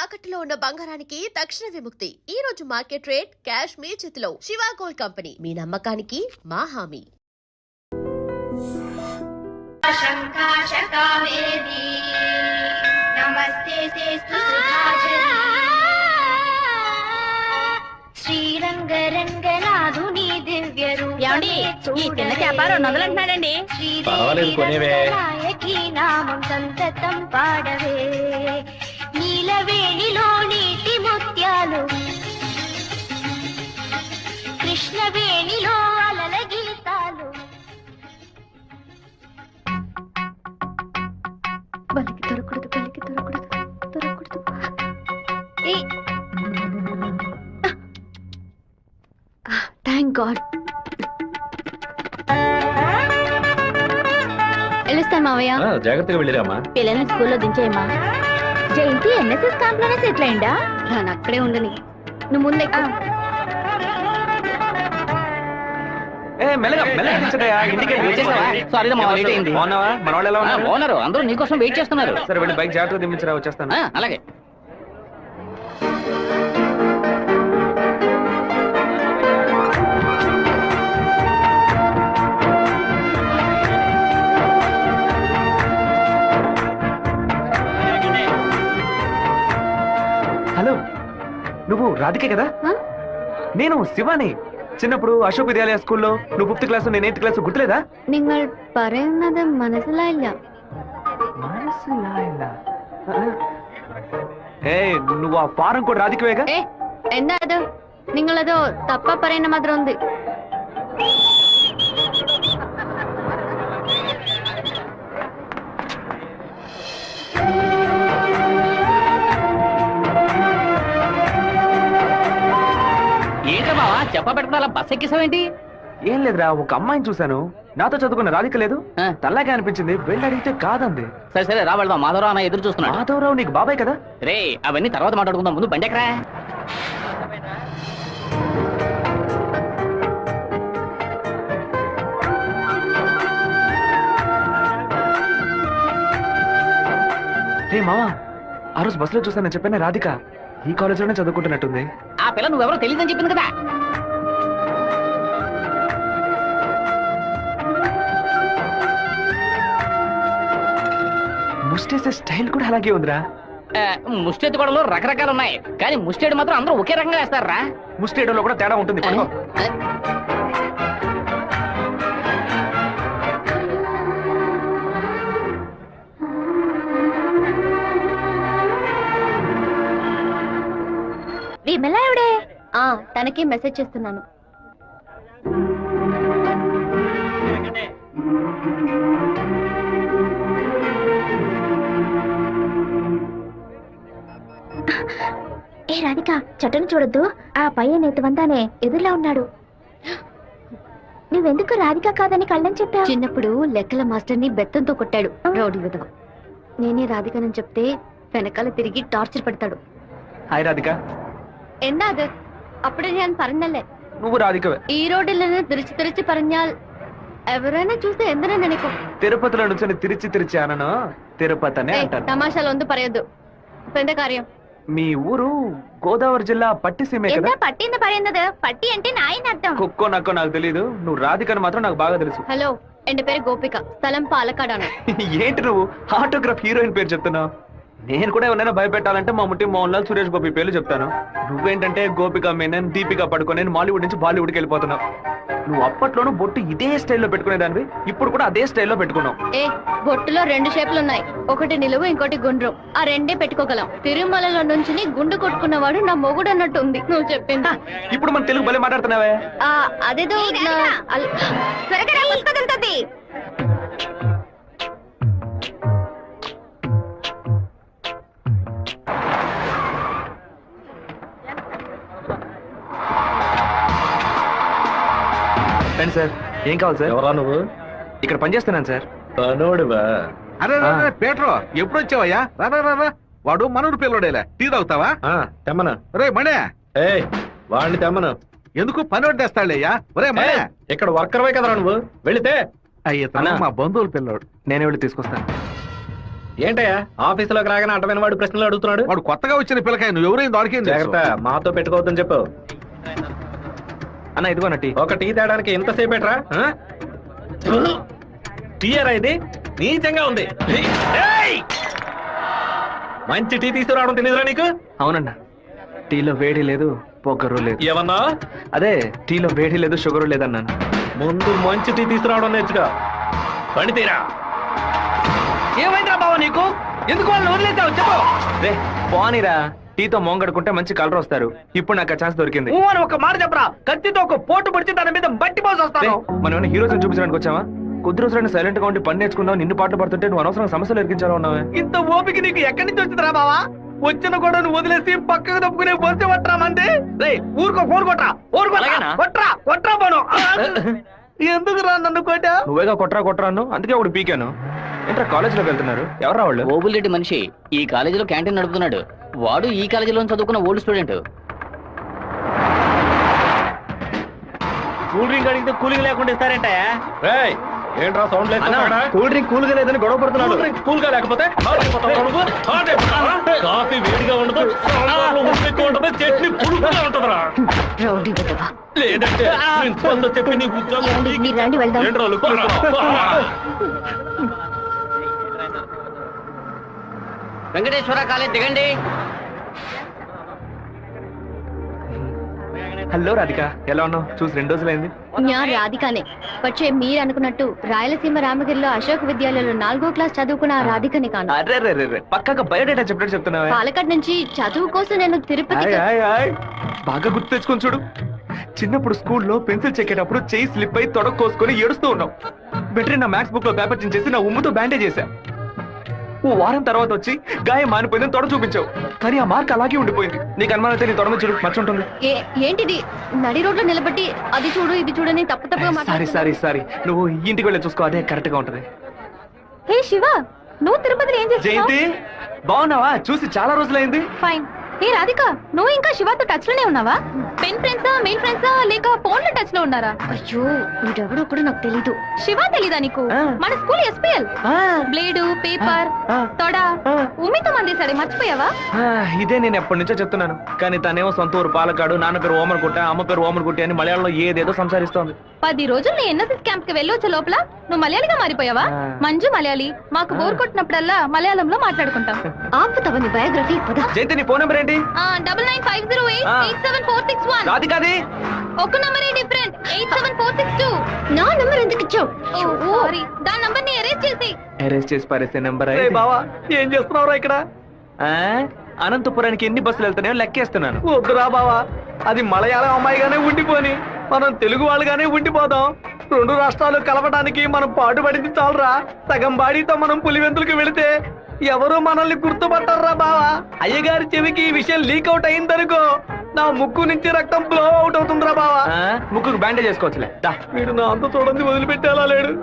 తాకట్టులో ఉన్న బంగారానికి తక్షణ విముక్తి. ఈ రోజు మార్కెట్ రేట్ క్యాష్ మీ చేతిలో. శివ గోల్డ్ కంపెనీ, మీ నమ్మకానికి మా హామీ. శ్రీరంగరంగనాథుని దివ్య రూపమే నామం సంతతం పాడవే. నీలవేణిలో నీటి ముత్యాలు, కృష్ణవేణిలో అలల గీతాలు. బలికి దొరకూడదు, బలికి దొరకూడదు, దొరకూడదు. Thank God. వెళ్ళొస్తాను మావయ్య. జాగ్రత్తగా వెళ్ళిరామా. పిల్లల్ని స్కూల్లో దించేయమ్మా. జయంతి ఎన్ఎస్ఎస్ క్యాంప్ లోనే సెటిల్ అయిందా? నేను అక్కడే ఉండని, నువ్వు ముందే. అందరూ నీకోసం వెయిట్ చేస్తున్నారు. సరే వెళ్ళి బైక్ జాగ్రత్తగా దింపించరా, వచ్చేస్తాను. అలాగే. హలో, నువ్వు రాధికే కదా? నేను శివాని. చిన్నప్పుడు అశోక్ విద్యాలయ స్కూల్లో నువ్వు 5th క్లాస్, నేను 8th క్లాస్, గుర్తులేదా? നിങ്ങൾ പറയുന്നത് മനസ്സിലായില്ല. నువ్వు ఆ ఫారం కూడా రాధికవేగా? എന്താ അത്? നിങ്ങളതോ തപ്പ പറയുന്ന മാത്രം ഉണ്ട്. ఏంటమ్మా చెప్ప పెట్టుకుని అలా బస్ ఎక్కిసావేంటి? ఏం లేదురా, ఒక అమ్మాయిని చూశాను, నాతో చదువుకున్న రాధిక లేదు, తల్లాగా అనిపించింది, వెళ్ళి అడిగితే కాదంది. సరే సరే రా వెళ్దాం. మాధవరావు అన్న ఎదురు చూస్తున్నాడు. మాధవరావు నీకు బాబాయ్ కదా? రే అవన్నీ తర్వాత మాట్లాడుకుందాం, ముందు బండి ఎక్కరా. రే మావా, ఆ రోజు బస్సులో చూసానని చెప్పాను రాధిక ఈ కాలేజీలోనే చదువుకుంటున్నట్టుంది. ఆ పిల్ల నువ్వెవరో తెలియదని చెప్పింది కదా. ముస్టేసే స్టైల్ కూడా అలాగే ఉందిరా. ముష్టెత్తు గొడవలు రకరకాలు ఉన్నాయి, కానీ ముష్టేడు మాత్రం అందరూ ఒకే రకంగా వేస్తారా? ముస్టేడోలో కూడా తేడా ఉంటుంది. విమల ఎవడే? తనకి మెసేజ్ చేస్తున్నాను. ఏ రాధిక, చట్టను చూడొద్దు. ఆ పయ్య వందానే ఎదురులా ఉన్నాడు. నువ్వెందుకు రాధిక కాదని కళ్ళని చెప్పావు? చిన్నప్పుడు లెక్కల మాస్టర్ని బెత్తంతో కొట్టాడు రౌడీ విధవ. నేనే రాధికనని చెప్తే వెనకాల తిరిగి టార్చర్ పెడతాడు. హాయ్ రాధిక. എന്താ അത്? అప్పుడే నేను പറഞ്ഞല്ലേ నువ్వు రాధికవే. ఈ రోడ్డులను తిరిచి പറഞ്ഞാൽ ఎవరైనా చూస్తే ఎందనే నెనకు. తిరుపతిలో నుంచి తిరిచి అనను, తిరుపతి అనే అంటాను. తమాషాలు ఒందు పరయద్దు. పెద్ద కార్యం. మీ ఊరు గోదావరి జిల్లా పట్టిసీమే కదా? పట్టింది పరిందదు. పట్టి అంటే నాయన అర్థం. కుక్కో నక్కో నాకు తెలియదు, నువ్వు రాధికని మాత్రం నాకు బాగా తెలుసు. హలో, ఎన్ పేరు గోపిక, స్థలం పాలకాడాను. ఏంటి నువ్వు ఆటోగ్రాఫ్ హీరోయిన్ పేరు చెప్తున్నావు? నేను కూడా ఎవరైనా భయపెట్టాలంటే మా ముట్టి మోహన్ లాల్, సురేష్ గోపి పేర్లు చెప్తాను. నువ్వేంటంటే గోపిక మేనన్, దీపిక పడుకొని మాలీవుడ్ నుంచి బాలీవుడ్కి వెళ్ళిపోతున్నావు. నువ్వు అప్పట్లోనూ బొట్టు ఇదే స్టైల్లో పెట్టుకునేదానివి, ఇప్పుడు కూడా అదే స్టైల్లో పెట్టుకున్నావు. బొట్టులో 2 షేపులు ఉన్నాయి, ఒకటి నిలువు, ఇంకోటి గుండ్రం. ఆ రెండే పెట్టుకోగలం. తిరుమలలో నుంచి గుండు కొట్టుకున్నవాడు నా మొగుడు అన్నట్టు ఉంది నువ్వు చెప్పింది. ఇప్పుడు మన తెలుగు భలే మాట్లాడుతున్నావే. అదేదో సార్, ఏం కావాలి సార్? ఎవరా నువ్వు? ఇక్కడ పనిచేస్తున్నాను సార్. పనోడివా? అరే పేట్రో, ఎప్పుడు వచ్చావయ్యా? రా, వాడు మనూరు పిల్లడేలే. టీ తాగుతావా? తెమ్మను. రే మణే, వాడిని తెమ్మను. ఎందుకు పని వడ్డేస్తాడయ్యా? ఒరే మణే, ఇక్కడ వర్కర్వే కదరా నువ్వు, వెళితే. అయ్యా మా బంధువుల పిల్లోడు. నేనే వెళ్ళి తీసుకొస్తాను. ఏంటయ్యా ఆఫీసులోకి రాగానే అడ్డమైన వాడు ప్రశ్నలు అడుగుతున్నాడు. వాడు కొత్తగా వచ్చిన పిల్లకాయ నువ్వు ఎవరైనా దాడికేం జాగ్రత్త, మాతో పెట్టుకోవద్దని చెప్పు. అన్న ఇదిగోన టీ. ఒక టీ తేడానికి ఎంతసేపు ఎట్రా? టీయరా ఇది? నీచంగా ఉంది. ఏయ్! మంచి టీ తీసుకురావడం తెలియదురా నీకు? అవునన్నా, టీలో వేడి లేదు, పొగరు లేదు. ఏమన్నా? అదే టీలో వేడి లేదు, షుగరు లేదన్నాను. ముందు మంచి టీ తీసుకురావడం నేర్చుకో. పండి తీరా. ఏమైందిరా బావ నీకు? ఎందుకు వాళ్ళని వదిలేసావు చెప్పు. రే పోనీరా, టీతో మోంగడుకుంటే మంచి కలర్ వస్తారు. ఇప్పుడు నాకు ఆ ఛాన్స్ దొరికింది. నువ్వు అని ఒక మాట చెప్పరా, కత్తితో ఒక పోటు పొడిచి దాని మీద బట్టి పోసి రే, వస్తాను. మనం ఏమైనా హీరోస్ చూపించడానికి వచ్చావా? కొద్ది రోజులైనా సైలెంట్ గా ఉండి పని నేర్చుకుందాం, నిన్ను పాటలు పడుతుంటే నువ్వు అనవసరం సమస్యలు ఎరికించాలో ఉన్నావే. ఇంత ఓపిక నీకు ఎక్కడి నుంచి వచ్చిందిరా బావా? వచ్చిన కూడా నువ్వు వదిలేసి పక్కకు తప్పుకునే బొరిసి పట్టరా మంది. రే ఊరుకో, ఫోన్ కొట్రా, అలాగేనా? కొట్రా కొట్రా పోను. ఎందుకురా నన్ను కొట్టా? నువ్వేగా కొట్రా కొట్రా అన్నావు, అందుకే ఒకటి పీకాను. ఏంట్రా కాలేజీలోకి వెళ్తున్నారు? ఎవరా వాళ్ళు? ఓబుల్రెడ్డి మనిషి ఈ కాలేజీలో క్యాంటీన్ నడుపుతున్నాడు. వాడు ఈ కాలేజీలో చదువుకున్న ఓల్డ్ స్టూడెంట్. కూల్ డ్రింక్ అడిగితే కూలింగ్ లేకుండా ఇస్తారంట. ఏయ్, ఏంట్రా సౌండ్ లేదు? కూల్ డ్రింక్ కూల్ గా లేదని గొడవ పడుతున్నాడు. కూల్ గా లేకపోతే హాట్ అయిపోతావా నువ్వు? హాట్ అయిపోతావా? కాఫీ వేడిగా ఉండదు, సాంబార్లో ఉప్పు ఎక్కువ ఉండదు, చట్నీ పులుపుగా ఉంటుందిరా. రౌడీ విధవా. లేదంటే ప్రిన్సిపల్ తో చెప్పి నీ ఉద్యోగం ఏమండి, మీరు రండి వెళ్దాం. ఏంట్రా లుక్ వెంకటేశ్వర కాలేజ్ దిగండి. హలో రాధిక, ఎలా ఉన్నావు? చూసి 2 రోజులైంది. ഞാൻ రాధికానే. പക്ഷേ మీరు అనుకున్నట్టు రాయలసీమ రామగిరిలో అశోక్ విద్యాలయంలో 4వ క్లాస్ చదువుకున్న ఆ రాధికని కాను. అరే రే రే రే, పక్కగా బయోడేటా చెప్పినట్టు చెప్తున్నావా? పాలకాడ్ నుంచి చదువు కోసం నేను తిరుపతి. బాగా గుర్తు తెచ్చుకొని చూడు. చిన్నప్పుడు స్కూల్లో పెన్సిల్ చెక్కేటప్పుడు చెయ్యి స్లిప్ అయి తొడ కోసుకొని ఏడుస్తూ ఉన్నావు. బెటర్ నా మ్యాథ్స్ బుక్ లో పేపర్ చించేసి నా ఉమ్ముతో బ్యాండేజ్ చేశా. ఓ వారం తర్వాత వచ్చి గాయం మానిపోయిందని తొడ చూపించావు, కానీ ఆ మార్క్ అలాగే ఉండిపోయింది. నీకు అనుమానం అయితే నీ తొడ మీద చూడు, మచ్చ ఉంటుంది. ఏంటిది? నడి రోడ్లో నిలబెట్టి అది చూడు ఇది చూడని తప్పుగా సారీ నువ్వు ఇంటికి వెళ్ళి చూసుకో, అదే కరెక్ట్ గా ఉంటది. హే శివ, నువ్వు తిరుపతిలో ఏం చేస్తున్నావు? జయంతి బాగున్నావా? చూసి చాలా రోజులైంది. ఫైన్. హే రాధిక, నువ్వు ఇంకా శివతో టచ్ లోనే ఉన్నావా? పెన్ ఫ్రెండ్సా, మెయిల్ ఫ్రెండ్సా, లేక ఫోన్ లో టచ్ లో ఉన్నారా? అయ్యో, వీడెవడో కూడా నాకు తెలీదు. శివ తెలీదా నీకు? మన స్కూల్ ఎస్పీఎల్ బ్లేడు, పేపర్, తొడ ఉమ్మితో మందేశాడే, మర్చిపోయావా? ఇదే నేను ఎప్పటి నుంచో చెప్తున్నాను, కానీ తనేమో సొంత ఊరు పాలకాడు, నాన్న పేరు ఓమర్గుట్ట, అమ్మ పేరు ఓమర్గుట్టి అని మలయాళంలో ఏదేదో సంసారిస్తోంది. 10 రోజులు నీ ఎన్ఎస్ఎస్ క్యాంప్ కి వెళ్ళొచ్చే లోపల నువ్వు మలయాళిగా మారిపోయావా? మంజు మలయాళి. మాకు బోర్ కొట్టినప్పుడల్లా మలయాళంలో మాట్లాడుకుంటాం. ఆపుతావా నీ బయోగ్రఫీ? జయంతి నీ ఫోన్ నెంబర్ ఏంటి? 9950887461. రాధికాది ఒక నంబరే డిఫరెంట్, 87462. నా నంబర్ ఎందుకు ఇచ్చావు? సారీ, దాని నంబర్ ని ఎరేజ్ చేసి. అరెస్ట్ చేసి పారేసే నెంబర్. బావా ఏం చేస్తున్నావురా ఇక్కడ? అనంతపురానికి ఎన్ని బస్సులు వెళ్తున్నాయో లెక్కేస్తున్నాను. వద్దురా బావా, అది మలయాళం అమ్మాయిగానే ఉండిపోని, మనం తెలుగు వాళ్ళుగానే ఉండిపోదాం. 2 రాష్ట్రాలు కలపడానికి మనం పాటుపడింది చాలరా. సగం బాడీతో మనం పులివెందులకు వెళితే ఎవరు మనల్ని గుర్తుపట్టారా బావా. అయ్యగారి చెవికి ఈ విషయం లీక్ అవుట్ అయిందనుకో, నా ముక్కు నుంచి రక్తం ఫ్లో అవుట్ అవుతుందిరా బావా. ముక్కుకు బ్యాండేజ్ చేసుకోవచ్చులే. వీడు నా అంత చూడండి వదిలిపెట్టేలా లేడు.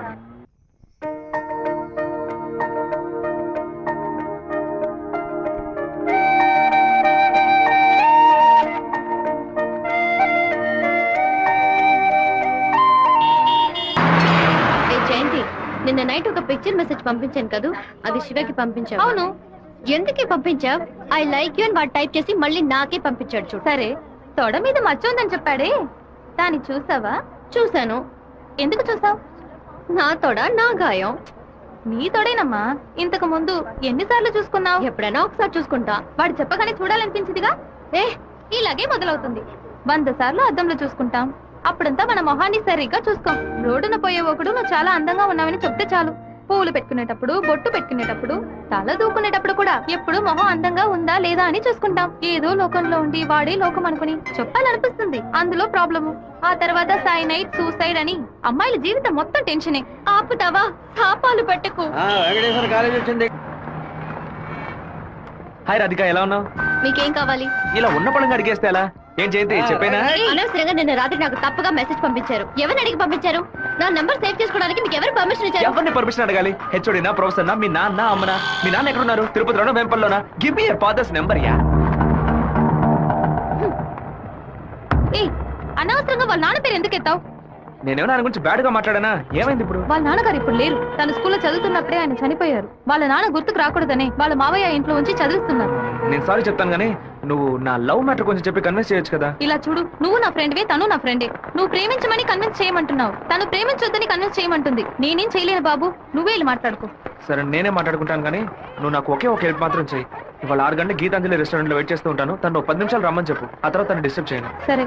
జయంతి, నిన్న నైట్ ఒక పిక్చర్ మెసేజ్ పంపించాను కదా, అది శివకి పంపించావు. అవును. ఎందుకే పంపించావు? ఐ లైక్ యూ అని వాడు టైప్ చేసి మళ్ళీ నాకే పంపించాడు చూడు. సరే, తొడ మీద మచ్చ ఉందని చెప్పాడే, దాన్ని చూసావా? చూశాను. ఎందుకు చూసావు? నా తొడ నా గాయం. నీ తొడేనమ్మా. ఇంతకు ముందు ఎన్నిసార్లు చూసుకున్నావు? ఎప్పుడైనా ఒకసారి చూసుకుంటా. వాడు చెప్పగానే చూడాలనిపించిందిగా. ఇలాగే మొదలవుతుంది. 100 సార్లు అద్దంలో చూసుకుంటాం. అప్పుడంతా మన మొహాన్ని సరిగ్గా చూసుకోం. రోడ్డున పోయే ఒకడు నువ్వు చాలా అందంగా ఉన్నావని చెప్తే చాలు. పూలు పెట్టుకునేటప్పుడు, బొట్టు పెట్టుకునేటప్పుడు, తల దూకునేటప్పుడు కూడా ఎప్పుడు మొహం అందంగా ఉందా లేదా అని చూసుకుంటాం. ఏదో లోకంలో ఉండి వాడే లోకం అనుకుని చెప్పాలనిపిస్తుంది. అందులో ప్రాబ్లము. ఆ తర్వాత సైనైడ్, సూసైడ్ అని అమ్మాయిల జీవితం మొత్తం టెన్షనే. ఆపుతావా? శాపాలు పెట్టకు. వెంకటేశ్వర కాలేజ్ వచ్చింది. హాయ్ రాధిక, ఎలా ఉన్నావు? మీకేం కావాలి? ఇలా ఉన్న పడంగా అడిగేస్తే ఎలా? ఏం జయంతి చెప్పేనా? అనవసరంగా నిన్న రాత్రి నాకు తప్పుగా మెసేజ్ పంపించారు. ఎవరిని అడిగి పంపించారు? నా నంబర్ సేవ్ చేసుకోవడానికి మీకు ఎవరు పర్మిషన్ ఇచ్చారు? ఎవరిని పర్మిషన్ అడగాలి? హెచ్ఓడినా, ప్రొఫెసర్నా, మీ నాన్న, అమ్మనా? మీ నాన్న ఎక్కడున్నారు? తిరుపతిలోనా, వేంపల్లోనా? Give me your father's number yeah. అనవసరంగా వాళ్ళ నాన్న పేరు ఎందుకు ఎత్తావు? నేనేమో ఆయన గురించి బ్యాడ్ గా మాట్లాడానా? ఏమైంది ఇప్పుడు? వాళ్ళ నాన్నగారు ఇప్పుడు లేరు. తన స్కూల్లో చదువుతున్నప్పుడే ఆయన చనిపోయారు. వాళ్ళ నాన్న గుర్తుకు రాకూడదనే వాళ్ళ మావయ్య ఇంట్లో ఉంచి చదివిస్తున్నారు. నేను సారీ చెప్తాను కానీ నువ్వు నా లవ్ మ్యాటర్ కొంచెం చెప్పి కన్విన్స్ చేయొచ్చు కదా. ఇలా చూడు, నువ్వు నా ఫ్రెండ్వే, తను నా ఫ్రెండే. నువ్వు ప్రేమించమని కన్విన్స్ చేయమంటున్నావు, తను ప్రేమించొద్దని కన్విన్స్ చేయమంటుంది. నేనేం చేయలేను బాబు, నువ్వే వెళ్ళి మాట్లాడుకో. సరే నేనే మాట్లాడుకుంటాను కానీ నువ్వు నాకు ఒకే ఒక హెల్ప్ మాత్రం చెయ్యి. ఇవాళ 6 గంటల గీతాంజలి రెస్టారెంట్ లో వెయిట్ చేస్తూ ఉంటాను. తను 10 నిమిషాలు రమ్మని చెప్పు. ఆ తర్వాత తను డిస్టర్బ్ చేయను. సరే.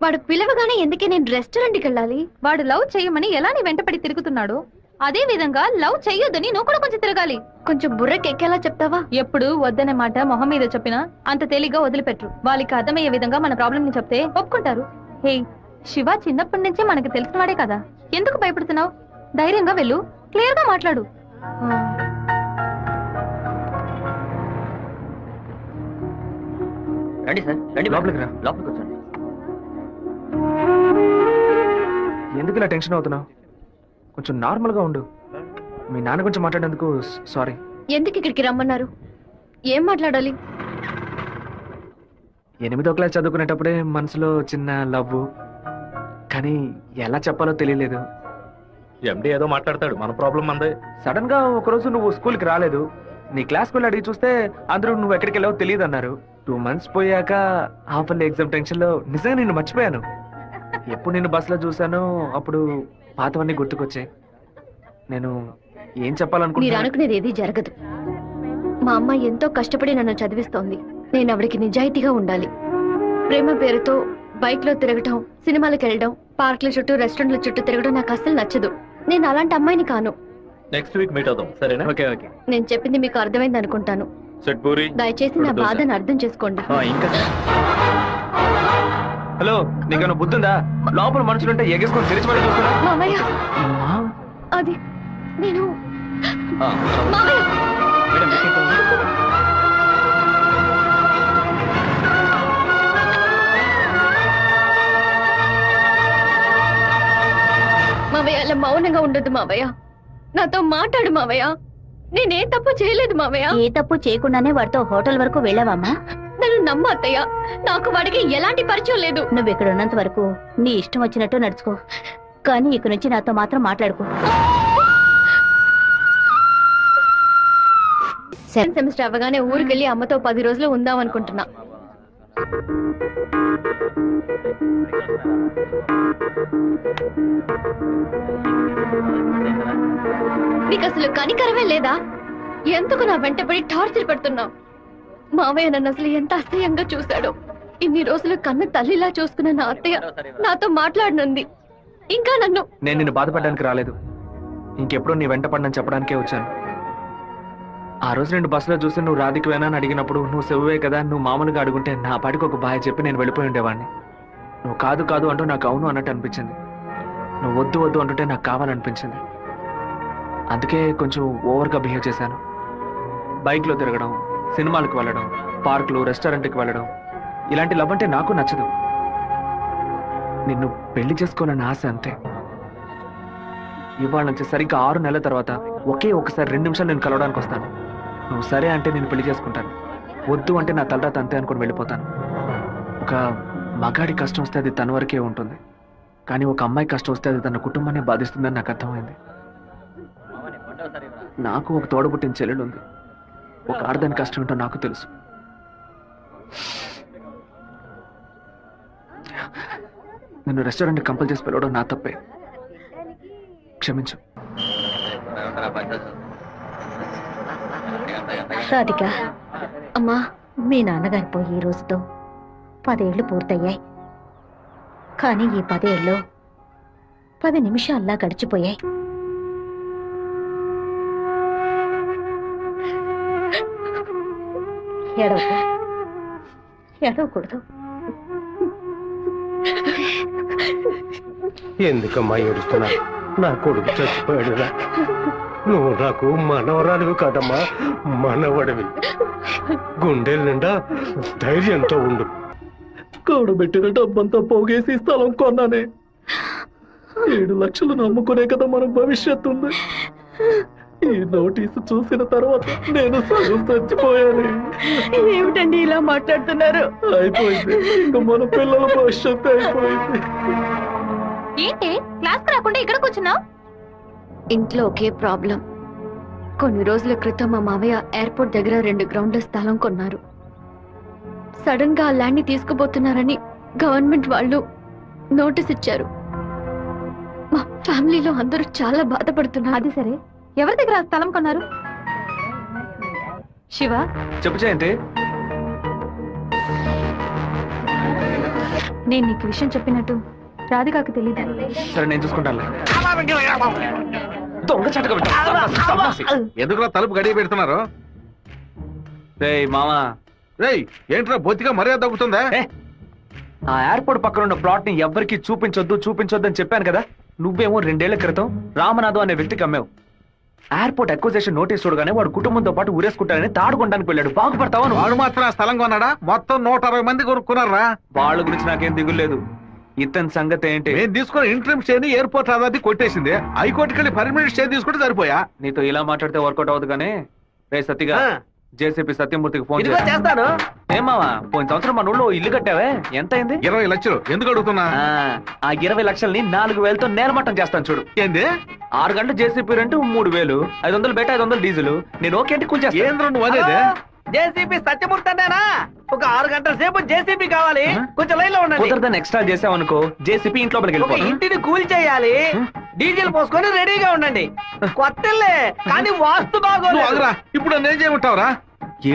వాడు పిలవగానే ఎందుకే నేను రెస్టారెంట్కి వెళ్ళాలి? వాడు లవ్ చేయమని ఎలా నీ వెంటపడి తిరుగుతున్నాడు, అదే విధంగా లవ్ చెయ్యొద్దని నువ్వు కూడా కొంచెం తిరగాలి. కొంచెం బుర్రకి ఎక్కేలా చెప్తావా? ఎప్పుడు వద్దనే మాట మొహం మీద చెప్పినా అంత తేలిగ్గా వదిలిపెట్టరు. వాళ్ళకి అర్థమయ్యే విధంగా మన ప్రాబ్లం ని చెప్తే ఒప్పుకుంటారు. హే, శివ చిన్నప్పటి నుంచే మనకి తెలిసినవాడే కదా, ఎందుకు భయపడుతున్నావు? ధైర్యంగా వెళ్ళు, క్లియర్ గా మాట్లాడు. రండి సార్, రండి లోపలికి రా. లోపలికి వచ్చండి. ఎందుకు ఇలా టెన్షన్ అవుతున్నావు? కొంచెం నార్మల్ గా ఉండు. మీ నాన్న గురించి మాట్లాడేందుకు సారీ. ఎందుకు ఇక్కడికి రమ్మన్నారు? ఏం మాట్లాడాలి? 8వ క్లాస్ చదువుకునేటప్పుడే మనసులో చిన్న లవ్, కానీ ఎలా చెప్పాలో తెలియలేదు. ఎండి ఏదో మాట్లాడతాడు, మన ప్రాబ్లం మందే. సడన్ గా ఒకరోజు నువ్వు స్కూల్కి రాలేదు. నీ క్లాస్కి వెళ్ళి అడిగి చూస్తే అందరూ నువ్వు ఎక్కడికి వెళ్ళావో తెలియదు అన్నారు. 2 months పోయాక హాఫర్లీ ఎగ్జామ్ టెన్షన్ లో నిజంగా నిన్ను మర్చిపోయాను. ఎప్పుడు నిన్ను బస్సులో చూసానో అప్పుడు పాతవన్నీ గుర్తుకొచ్చాయి. నేను ఏం మీరు చెప్పాలనుకుంటున్నా? అనుకునేది ఏది జరగదు. మా అమ్మ ఎంతో కష్టపడి నన్ను చదివిస్తోంది. నేను ఆవిడకి నిజాయితీగా ఉండాలి. ప్రేమ పేరుతో బైక్ లో తిరగటం, సినిమాలకు వెళ్ళడం, పార్కుల చుట్టూ రెస్టారెంట్ల చుట్టూ తిరగడం నాకు అస్సలు నచ్చదు. నేను అలాంటి అమ్మాయిని కాను. నెక్స్ట్ వీక్ మీట్ అవుదాం, సరేనా? Okay okay. నేను చెప్పింది మీకు అర్థమైంది అనుకుంటాను. సెట్ పూరి. దయచేసి నా బాధను అర్థం చేసుకోండి. ఇంకా హలో, నీకేమైనా బుద్ధుందా? లోపల మనుషులుంటే ఎగేసుకొని తెరిచి పడి చూస్తున్నా. మామయ్య, అది నేను మామయ్య. మావయ్య, అలా మౌనంగా ఉండొద్దు మావయ్య. నాతో మాట్లాడు మావయ్య. నేనే తప్పు చేయలేదు మావయ్య. ఏ తప్పు చేయకుండానే వాడితో హోటల్ వరకు వెళ్ళావమ్మా? నన్ను నమ్ము అత్తయ్య, నాకు వాడికి ఎలాంటి పరిచయం లేదు. నువ్వు ఇక్కడ ఉన్నంత వరకు నీ ఇష్టం వచ్చినట్టు నడుచుకో, కానీ ఇక నుంచి నాతో మాత్రం మాట్లాడుకో. సెకండ్ సెమిస్టర్ అవ్వగానే ఊరికెళ్ళి అమ్మతో 10 రోజులు ఉందాం అనుకుంటున్నా. నీకు అసలు కనికరమే లేదా? ఎందుకు నా వెంటపడి టార్చర్ పెడుతున్నావు? మావయ్య నన్ను అసలు ఎంత అసహ్యంగా చూశాడో. ఇన్ని రోజులు కన్న తల్లిలా చూసుకున్న నా అత్తయ్య నాతో మాట్లాడనుంది. ఇంకా నన్ను నేను నిన్ను బాధపడడానికి రాలేదు. ఇంకెప్పుడు నీ వెంట పడనని చెప్పడానికే వచ్చాను. ఆ రోజు నేను బస్సులో చూసి నువ్వు రాధికి వేనా అని అడిగినప్పుడు నువ్వు సెవ్వే కదా, నువ్వు మామూలుగా అడుగుంటే నా పాటికి ఒక బాయ్ చెప్పి నేను వెళ్ళిపోయి ఉండేవాడిని. నువ్వు కాదు కాదు అంటూ నాకు అవును అన్నట్టు అనిపించింది. నువ్వు వద్దు వద్దు అంటుంటే నాకు కావాలనిపించింది. అందుకే కొంచెం ఓవర్గా బిహేవ్ చేశాను. బైక్లో తిరగడం, సినిమాలకు వెళ్ళడం, పార్కులు, రెస్టారెంట్కి వెళ్ళడం, ఇలాంటి లవ్ అంటే నాకు నచ్చదు. నిన్ను పెళ్లి చేసుకోవాలని ఆశ అంతే. ఇవాళ నుంచి సరిగ్గా 6 నెలల తర్వాత ఒకే ఒకసారి 2 నిమిషాలు నేను కలవడానికి వస్తాను. నువ్వు సరే అంటే నేను పెళ్లి చేసుకుంటాను, వద్దు అంటే నా తలరాత అంతే అనుకుని వెళ్ళిపోతాను. ఒక మగాడి కష్టం వస్తే అది తన వరకే ఉంటుంది, కానీ ఒక అమ్మాయి కష్టం వస్తే అది తన కుటుంబాన్ని బాధిస్తుందని నాకు అర్థమైంది. నాకు ఒక తోడబుట్టిన చెల్లెలు ఉంది. ఒక ఆడదాని కష్టం ఏంటో నాకు తెలుసు. నిన్ను రెస్టారెంట్ కంపల్ చేసి పిలవడం నా తప్పే, క్షమించు. రాధిక, అమ్మా, మీ నాన్నగారు పోయి ఈ రోజుతో 10 ఏళ్లు పూర్తయ్యాయి. కానీ ఈ 10 ఏళ్ళు 10 నిమిషాల్లా గడిచిపోయాయి. ఏడవకు, ఏడవకూడదు. ఎందుకమ్మా ఏడుస్తున్నా? నా కొడుకు చచ్చిపోయాడురా. నువ్వు నాకు మనవరాలివి కాదమ్మా, మనవడివి. గుండెల నిండా ధైర్యంతో ఉండు. కూడబెట్టిన డబ్బంతా పోగేసి స్థలం కొన్నానే. 7 లక్షలు నమ్ముకునే కదా మన భవిష్యత్తు ఉంది. ఈ నోటీసు చూసిన తర్వాత నేను సగం చచ్చిపోయాను. ఏమిటండి ఇలా మాట్లాడుతున్నారు? అయిపోయింది, ఇంకా మన పిల్లల భవిష్యత్తు అయిపోయింది. ఏంటి క్లాస్ రాకుండా ఇక్కడ కూర్చున్నావు? ఇంట్లో ఒకే ప్రాబ్లం. కొన్ని రోజుల క్రితం మా మావయ్య ఎయిర్పోర్ట్ దగ్గర 2 గ్రౌండ్ల స్థలం కొన్నారు. సడన్ గా ఆ ల్యాండ్ ని తీసుకుపోతున్నారని గవర్నమెంట్ వాళ్ళు నోటీస్ ఇచ్చారు. మా ఫ్యామిలీలో అందరూ చాలా బాధపడుతున్నారు. అది సరే, ఎవరి దగ్గర ఆ స్థలం కొన్నారు? శివ, చెప్పు జయంతి. నేను నీకు విషయం చెప్పినట్టు రాధికాకు తెలియదు. సరే నేను చూసుకుంటాను. దొంగ చటక ఎందుకురా తలుపు గడియ పెడుతున్నారు? రేయ్ మామా, రేయ్ ఏంట్రా బొత్తిగా మర్యాద తగ్గుతుందా? ఆ ఎయిర్పోర్ట్ పక్కన ఉన్న ప్లాట్ ని ఎవ్వరికి చూపించొద్దు అని చెప్పాను కదా. నువ్వేమో 2 ఏళ్ల క్రితం రామనాథం అనే వ్యక్తికి అమ్మావు. ఎయిర్పోర్ట్ అక్విజిషన్ నోటీస్ చూడగానే వాడు కుటుంబంతో పాటు ఊరేసుకుంటానని తాడుకోవడానికి వెళ్ళాడు. బాగుపడతావా? వాడు మాత్రం ఆ స్థలం కొన్నాడా? మొత్తం 160 మంది కొనుక్కున్నారా? వాళ్ళ గురించి నాకేం దిగులేదు. ఇతని సంగతి ఏంటి? నేను తీసుకున్న ఇంట్రీమ్ స్టే ని ఎయిర్పోర్ట్ అథారిటీ కొట్టేసింది. హైకోర్టుకి వెళ్ళి పర్మనెంట్ స్టే తీసుకుంటే సరిపోయా. నీతో ఇలా మాట్లాడితే వర్కౌట్ అవ్వదు. కానీ రే సత్తిగా, జేసీపీ సత్యమూర్తికి ఫోన్ ఇదిగో చేస్తాను. ఏం మావా, పోయిన సంవత్సరం మన ఊళ్ళో ఇల్లు కట్టావే, ఎంత అయింది? 20 లక్షలు. ఎందుకు అడుగుతున్నా? ఆ 20 లక్షల్ని 4,000తో నేలమట్టం చేస్తాను చూడు. ఏంది? 6 గంటలు జేసీపీ రెంట్ 3,000, 500 బయట 500 డీజిల్. నేను ఓకే అంటే కొంచెం ఏంద్ర నువ్వు అనేది? జేసీబీ సత్యమూర్తి అన్నానా? ఒక 6 గంటల సేపు జేసీబీ కావాలి. కొంచెం లైన్ లో ఉండండి. కుదరదని ఎక్స్ట్రా చేసావనుకో జేసీపీ ఇంట్లోకి ఒక వెళ్ళిపోతాం. ఇంటిని కూల్ చేయాలి. డీజిల్ పోసుకొని రెడీగా ఉండండి. కొత్తలే కానీ వాస్తు నువ్వు బాగోలేదు. ఆగురా. ఇప్పుడు నేను చేయమంటావురా?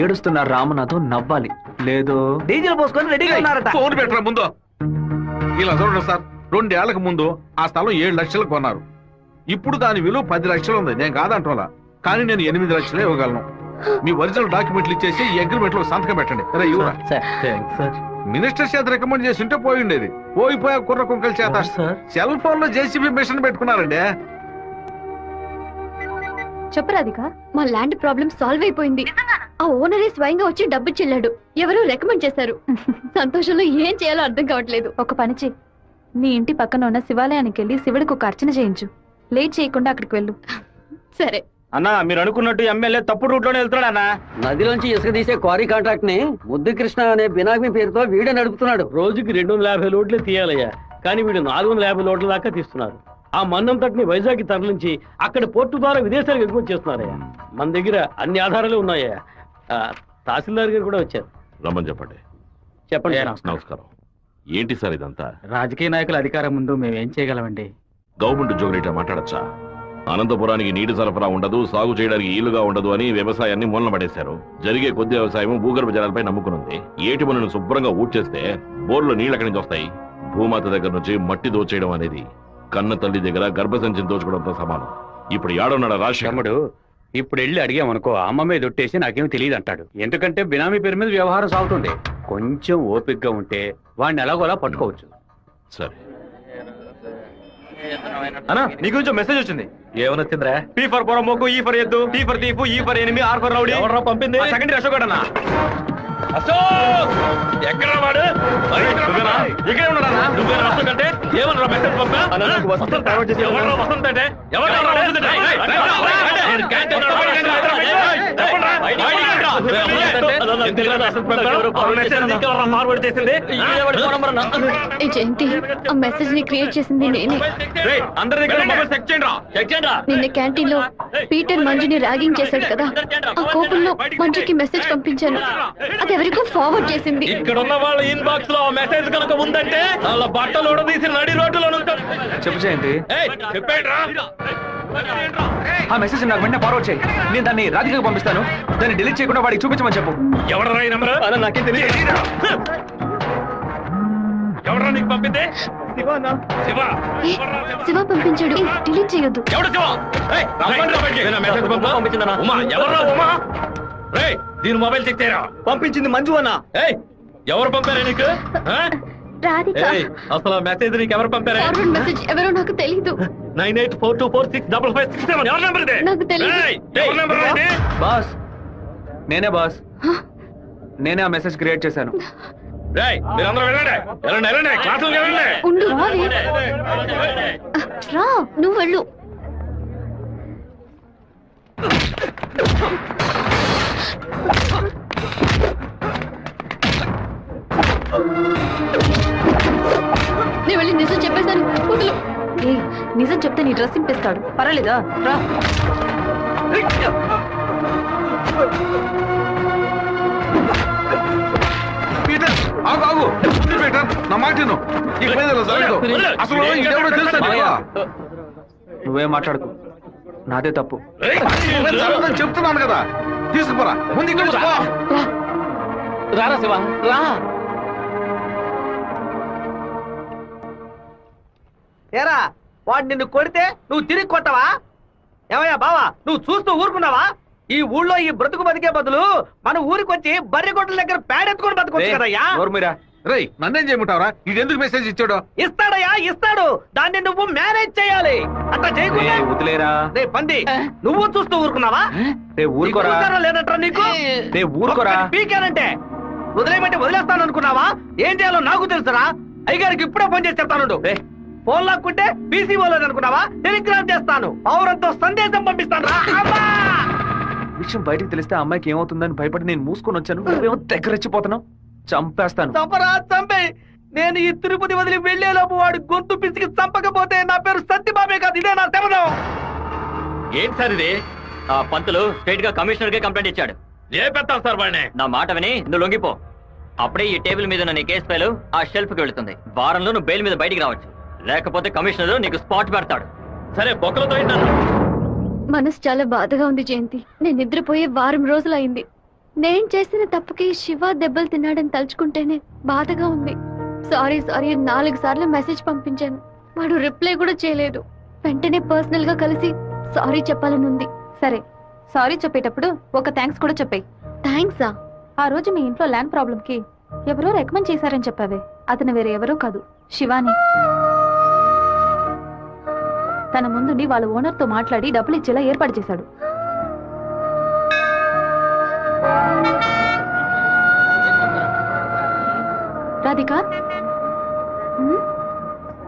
ఏడుస్తున్న రామనాథం నవ్వాలి. లేదు డీజిల్ పోసుకొని రెడీగా ఉన్నారట. ఫోన్ పెట్టరా ముందు. ఇలా చూడండి సార్, 2 ఏళ్లకు ముందు ఆ స్థలం 7 లక్షలకు కొన్నారు. ఇప్పుడు దాని విలువ 10 లక్షలు ఉంది. నేను కాదంటోలా, కానీ నేను 8 లక్షలే ఇవ్వగలను. మీ ఒరిజినల్ డాక్యుమెంట్లు ఇచ్చేసి ఈ అగ్రిమెంట్ లో సంతకం పెట్టండి. మినిస్టర్ చేత రికమెండ్ చేసి ఉంటే పోయి ఉండేది. పోయిపోయా కుర్ర కుంకల చేత సెల్ ఫోన్ లో జేసీబీ మిషన్ పెట్టుకున్నారండి. చెప్పు రాధిక, మా ల్యాండ్ ప్రాబ్లం సాల్వ్ అయిపోయింది. ఆ ఓనరే స్వయంగా వచ్చి డబ్బు చెల్లాడు. ఎవరో రికమెండ్ చేశారు. సంతోషంలో ఏం చేయాలో అర్థం కావట్లేదు. ఒక పని చెయ్యి, నీ ఇంటి పక్కన ఉన్న శివాలయానికి వెళ్ళి శివుడికి ఒక అర్చన చేయించు. లేట్ చేయకుండా అక్కడికి వెళ్ళు. సరే అన్నా, మీరు అనుకున్నట్టు ఎమ్మెల్యే తప్పుడు రూట్ లోనే వెళ్తున్నాడు అన్న. నదిలోంచి ఇసుక తీసే క్వారీ కాంట్రాక్ట్ ని ముద్దు కృష్ణ అనే బినామీ పేరుతో వీడే నడుపుతున్నాడు. రోజుకి 250 లోడ్లే తీయాలయ్యా, కానీ వీడు 450 లోడ్ల దాకా తీస్తున్నారు. ఆ మన్నం తట్టుని వైజాగ్ తరలించి అక్కడ పోర్టు ద్వారా విదేశాలకు ఎగుమతి చేస్తున్నారయ్యా. మన దగ్గర అన్ని ఆధారాలు ఉన్నాయా. తహసీల్దార్ గారు కూడా వచ్చారు. రమ్మని చెప్పండి. చెప్పండి. నమస్కారం. ఏంటి సార్ ఇదంతా? రాజకీయ నాయకుల అధికారం ముందు మేము ఏం చేయగలమండి? గవర్నమెంట్ ఉద్యోగులు ఇట్లా మాట్లాడచ్చా? అనంతపురానికి నీటి సరఫరా ఉండదు, సాగు చేయడానికి ఈలుగా ఉండదు అని వ్యవసాయాన్ని మూలన పడేశారు. జరిగే కొద్ది వ్యవసాయం భూగర్భ జలాలపై నమ్ముకునుంది. ఏటి పనులను శుభ్రంగా ఊడ్చేస్తే బోర్లో నీళ్ళు ఎక్కడి నుంచి వస్తాయి? భూమాత దగ్గర నుంచి మట్టి దోచేయడం అనేది కన్న తల్లి దగ్గర గర్భసంచిని దోచుకోవడంతో సమానం. ఇప్పుడు ఏడున్నాడు రాజశేఖరుడు. ఇప్పుడు వెళ్ళి అడిగామనుకో అమ్మ మీద ఒట్టేసి నాకేమి తెలియదు అంటాడు. ఎందుకంటే బినామీ పేరు మీద వ్యవహారం సాగుతుంది. కొంచెం ఓపికగా ఉంటే వాడిని ఎలాగోలా పట్టుకోవచ్చు. సరే అన్నా, నీ గురించి మెసేజ్ వచ్చింది. ఏమనొచ్చిందిరా? పీ ఫర్ పొరమోకు, ఈ ఫర్ ఎద్దు, టీ ఫర్ తీపు, E for enemy, R for rowdy. ఎవరు పంపింది? సెకండరీ అశోక్ అన్న. అశోక్ ఎక్కడ వాడు? ఇక్కడే ఉన్నాడా? నువ్వేనా అశోక్ అంటే? ఏమన్నా మెసేజ్ పంపా? వసంత్ ఎవరు వసంత్ అంటే? ఎవరు ఫార్వర్డ్ చేసింది? ఈ జయంతి ఆ మెసేజ్ ని క్రియేట్ చేసింది నేనే. అందరి దగ్గర మొబైల్ చెక్ చేయండి. నిన్న క్యాంటీన్ లో పీటర్ మంజుని ర్యాగింగ్ చేశాడు కదా, ఆ కోపంలో మంజుకి మెసేజ్ పంపించాను. అది ఎవరికో ఫార్వర్డ్ చేసింది. ఇక్కడ ఉన్న వాళ్ళ ఇన్బాక్స్ లో మెసేజ్ కనుక ఉందంటే వాళ్ళ బట్టలు ఉడదీసి నడి రోడ్డులో చెప్పు జయంతి. చెప్పండి. ఆ మెసేజ్ నాకు వెంటనే ఫార్వర్డ్ చేయి. నేను దాన్ని రాధికకు పంపిస్తాను. దాన్ని డిలీట్ చేయకుండా వాడికి చూపించమని చెప్పు. ఎవడరా ఈ నెంబర్? నాకేం తెలియదు. ఎవడరా నీకు పంపింది? శివ శివ పంపించాడు. డిలీట్ చేయొద్దు. ఎవడు శివ? మెసేజ్ పంపించిందన్నా. ఉమా ఎవరా? ఉమా రే, దీని మొబైల్ చెక్ చేయరా. పంపించింది మంజు అన్న. ఎవరు పంపారా నీకు? రాధిక. అసలు మెసేజ్ నీకు ఎవరు పంపారా? ఫార్వర్డ్ మెసేజ్ ఎవరో నాకు తెలీదు. 9842465567 ఎవరి నెంబర్ ఇది? నాకు తెలీదు. ఎవరి నెంబర్ ఇది? బాస్ నేనే బాస్. నేనే ఆ మెసేజ్ క్రియేట్ చేశాను. రేయ్, మీరందరూ వెళ్ళండి. క్లాసులకు వెళ్ళండి. ఉండు రా, నువ్వు వెళ్ళు. నేను వెళ్ళి నిజం చెప్పేశాను, వదులు. నిజం చెప్తే నీ డ్రెస్ చింపేస్తాడు, పర్వాలేదా? రా. పీటర్ ఆగు ఆగు పీటర్ నా మాట విను. ఇక మీద ఇలా జరగదు. అసలు ఇదెవడో తెలుసా నీకు? నువ్వేం మాట్లాడుకో, నాదే తప్పు. జరగదని చెప్తున్నాను కదా, తీసుకుపోరా ముందు ఇక్కడ నుంచి పో. రారా శివ రా. ఏరా వాడు నిన్ను కొడితే నువ్వు తిరిగి కొట్టవా? ఏమయ్యా బావా, నువ్వు చూస్తూ ఊరుకున్నావా? ఈ ఊళ్ళో ఈ బ్రతుకు బతికే బదులు మన ఊరికి వచ్చి బర్రె కొట్టల దగ్గర పేడెత్తుకొని బతకొచ్చు కదయ్యా. రేయ్ నన్నేం చేయమంటావరా? ఇది ఎందుకు మెసేజ్ ఇచ్చాడు? ఇస్తాడయ్యా ఇస్తాడు, దాన్ని నువ్వు మేనేజ్ చేయాలి. అట్లా చేయకుండా వదిలేరా. రే పంది, నువ్వు చూస్తూ ఊరుకున్నావా? ఊరుకోరా. లేదంటారా నీకు? ఊరుకోరా. పీకానంటే వదిలేయమంటే వదిలేస్తాను అనుకున్నావా? ఏం చేయాలో నాకు తెలుసురా. అయ్యగారికి ఇప్పుడే ఫోన్ చేసి చెప్తాను. ఫోన్ లాక్కుంటే పీసీ పోలేదు అనుకున్నావా? టెలిగ్రామ్ చేస్తాను, పౌరంతో సందేశం పంపిస్తాను రా. విషయం బయటకు తెలిస్తే అమ్మాయికి ఏమవుతుందని భయపడి నేను మూసుకొని వచ్చాను. నువ్వేమో దగ్గరెచ్చిపోతున్నావు. చంపేస్తాను. చంపరా చంపే. నేను ఈ తిరుపతి వదిలి వెళ్లేలోపు వాడు గొంతు పిసికి చంపకపోతే నా పేరు సత్యబాబే కాదు, ఇదే నా శపథం. ఏంటి సార్ ఇది? ఆ పంతులు స్ట్రైట్ గా కమిషనర్ కే కంప్లైంట్ ఇచ్చాడు. ఏ పెడతాను సార్ వాడిని? నా మాట విని నువ్వు లొంగిపో. అప్పుడే ఈ టేబుల్ మీద ఉన్న నీ కేసు ఫైలు ఆ షెల్ఫ్ కి వెళుతుంది. వారంలో నువ్వు బెయిల్ మీద బయటికి రావచ్చు, లేకపోతే కమిషనర్ నీకు స్పాట్ పెడతాడు. సరే బొక్కలతో ఏంటన్నా? మనసు చాలా బాధగా ఉంది జయంతి. నేను నిద్రపోయే వారం రోజులైంది. నేను చేసిన తప్పుకి శివ దెబ్బలు తిన్నాడని తలుచుకుంటేనే బాధగా ఉంది. సారీ 4 సార్లు మెసేజ్ పంపించాను, వాడు రిప్లై కూడా చేయలేదు. వెంటనే పర్సనల్ గా కలిసి సారీ చెప్పాలనుంది. సరే, సారీ చెప్పేటప్పుడు ఒక థ్యాంక్స్ కూడా చెప్పాయి. థ్యాంక్సా? ఆ రోజు మీ ఇంట్లో ల్యాండ్ ప్రాబ్లం కి ఎవరో రికమెండ్ చేశారని చెప్పావే, అతను వేరే ఎవరో కాదు, శివాని. తన ముందుండి వాళ్ళ ఓనర్ తో మాట్లాడి డబ్బులు ఇచ్చేలా ఏర్పాటు చేశాడు. రాధిక,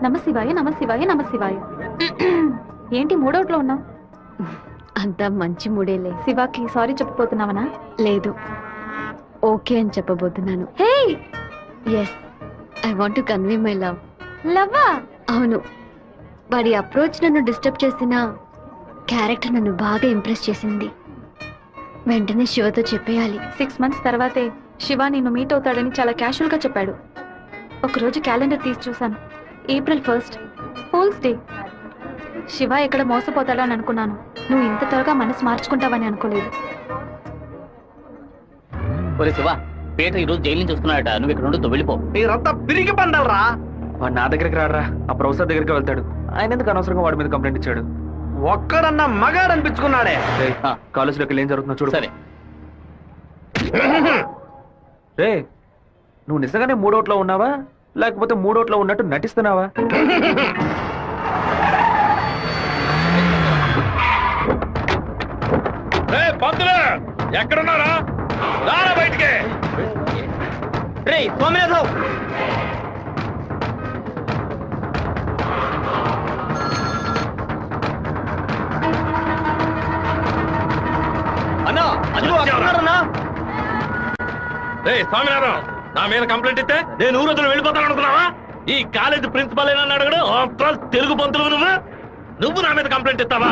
నమశివాయ నమశివాయ నమశివాయ. ఏంటి మూడౌట్లో ఉన్నావు? అంతా మంచి మూడేలే. శివాకి సారీ చెప్పబోతున్నావనా? లేదు, ఓకే అని చెప్పబోతున్నాను. Hey, yes, I want to convey my love. లవ్వా? అవును. వాడి అప్రోచ్ నన్ను డిస్టర్బ్ చేసిన క్యారెక్టర్ నన్ను బాగా ఇంప్రెస్ చేసింది. వెంటనే శివతో చెప్పేయాలి. 6 months తర్వాతే శివ నిన్ను మీట్ అవుతాడని చాలా క్యాషువల్ గా చెప్పాడు. ఒకరోజు క్యాలెండర్ తీసి చూశాను, April 1st, fools day. Shiva ఎక్కడ మోసపోతాడని అనుకున్నాను. నువ్వు ఇంత త్వరగా మనసు మార్చుకుంటావని అనుకోలేదు. ఒరే శివ, పీటర్ ఈ రోజు జైలు నుంచి వస్తున్నాడట, నువ్వు ఇక్కడ నుండి వెళ్ళిపో. మీరంతా పిరిగి పండాలరా. వాడు నా దగ్గరికి రాడరా, ఆ ప్రొఫెసర్ దగ్గరికి వెళ్తాడు. ఆయన ఎందుకు అనవసరంగా వాడి మీద కంప్లైంట్ ఇచ్చాడు? ఒక్కడన్నా మగాడు అనిపించుకున్నాడే. కాలేజీలోకి ఏం జరుగుతుందో చూడు. సరే. రే, నువ్వు నిజంగానే మూడోట్లో ఉన్నావా, లేకపోతే మూడోట్లో ఉన్నట్టు నటిస్తున్నావా? పంతులు ఎక్కడున్నారా? రారా బయటికి. రే సోమనాథం, అన్నా అందులో అక్కడున్నారన్నా. రే స్వామినాథం, నా మీద కంప్లైంట్ ఇస్తే నేను ఊరు వదిలి వెళ్ళిపోతాను అనుకున్నావా? ఈ కాలేజ్ ప్రిన్సిపల్ ఏనని అడగడు. తెలుగు పంతులు నువ్వు నా మీద కంప్లైంట్ ఇస్తావా?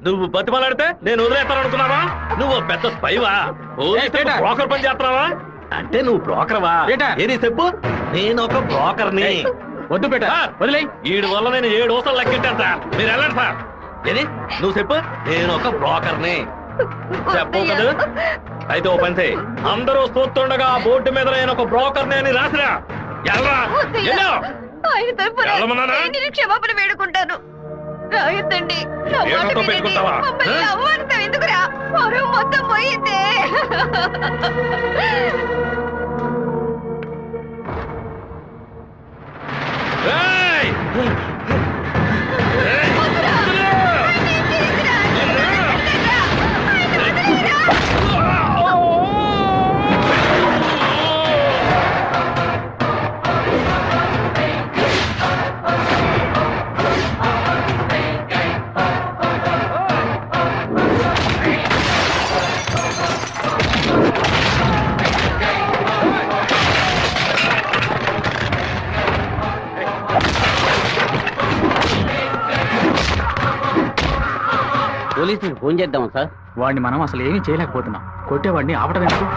నువ్వు బతిమలాడితే నేను వదిలేస్తాను అనుకున్నావా? నువ్వు పెద్ద స్పైవా? బ్రోకర్ పని చేస్తున్నావా? అంటే నువ్వు బ్రోకర్వా? ఏది చెప్పు. నేను ఒక బ్రోకర్ని. వద్దు పేట, వదిలే. వీడి వల్ల నేను 7 ఓసాలు లెక్కింటాను సార్. మీరు వెళ్ళండి సార్. ఏది నువ్వు చెప్పు. నేను ఒక బ్రోకర్ని చెప్పు కదా. అయితే ఓ పని చేయి, అందరూ చూస్తుండగా ఆ బోర్డు మీద నేను ఒక బ్రోకర్ని అని రాసిరా. క్షమాపణ వేడుకుంటాను. రాయొద్దండి. ఎందుకురా మొత్తం పోయిందే. పోలీసులకు ఫోన్ చేద్దాం సార్. వాడిని మనం అసలు ఏమీ చేయలేకపోతున్నాం. కొట్టేవాడిని ఆపటం ఎందుకు?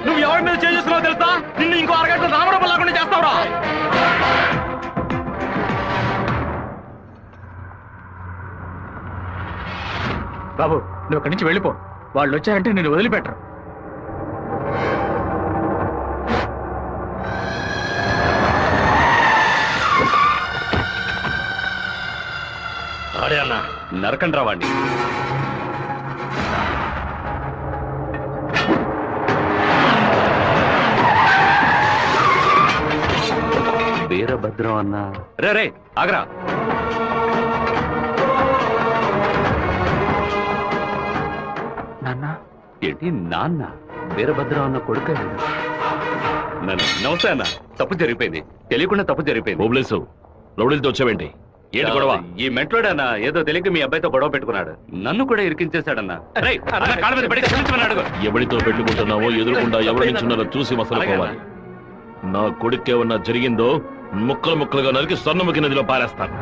నువ్వు ఎవరి మీద చేస్తున్నావు తెలుసా? నిన్ను ఇంకో అరగంట రామరూపం లేకుండా చేస్తావురా. బాబు నువ్వు ఇక్కడి నుంచి వెళ్ళిపో. వాళ్ళు వచ్చారంటే నేను వదిలిపెట్టరు. ఆడే అన్న నరకండి రావండి. వీరభద్రం అన్న. రే రే ఆగరా. నాన్న ఏంటి నాన్న? వీరభద్రం అన్న కొడుకు. నమస్తే అన్న. తప్పు జరిగిపోయింది, తెలియకుండా తప్పు జరిగిపోయింది. ఓబ్లేసు రౌడీలతో వచ్చావేంటి? ఏంటి గొడవ? ఈ మెట్లోడన్నా ఏదో తెలియక మీ అబ్బాయితో గొడవ పెట్టుకున్నాడు. నన్ను కూడా ఇరికించేశాడన్నా. రేయ్, అన్న కాళ్ళ మీద పడి క్షమించమని అడుగు. ఎవరితో పెట్టుకుంటున్నావో ఎదురుకుండా ఎవరి నించున్నారో చూసి మసలుకోవాలి. నా కొడుకేమన్నా జరిగిందో ముక్కలు ముక్కలుగా నరికి స్వర్ణముఖి నదిలో పారేస్తాను.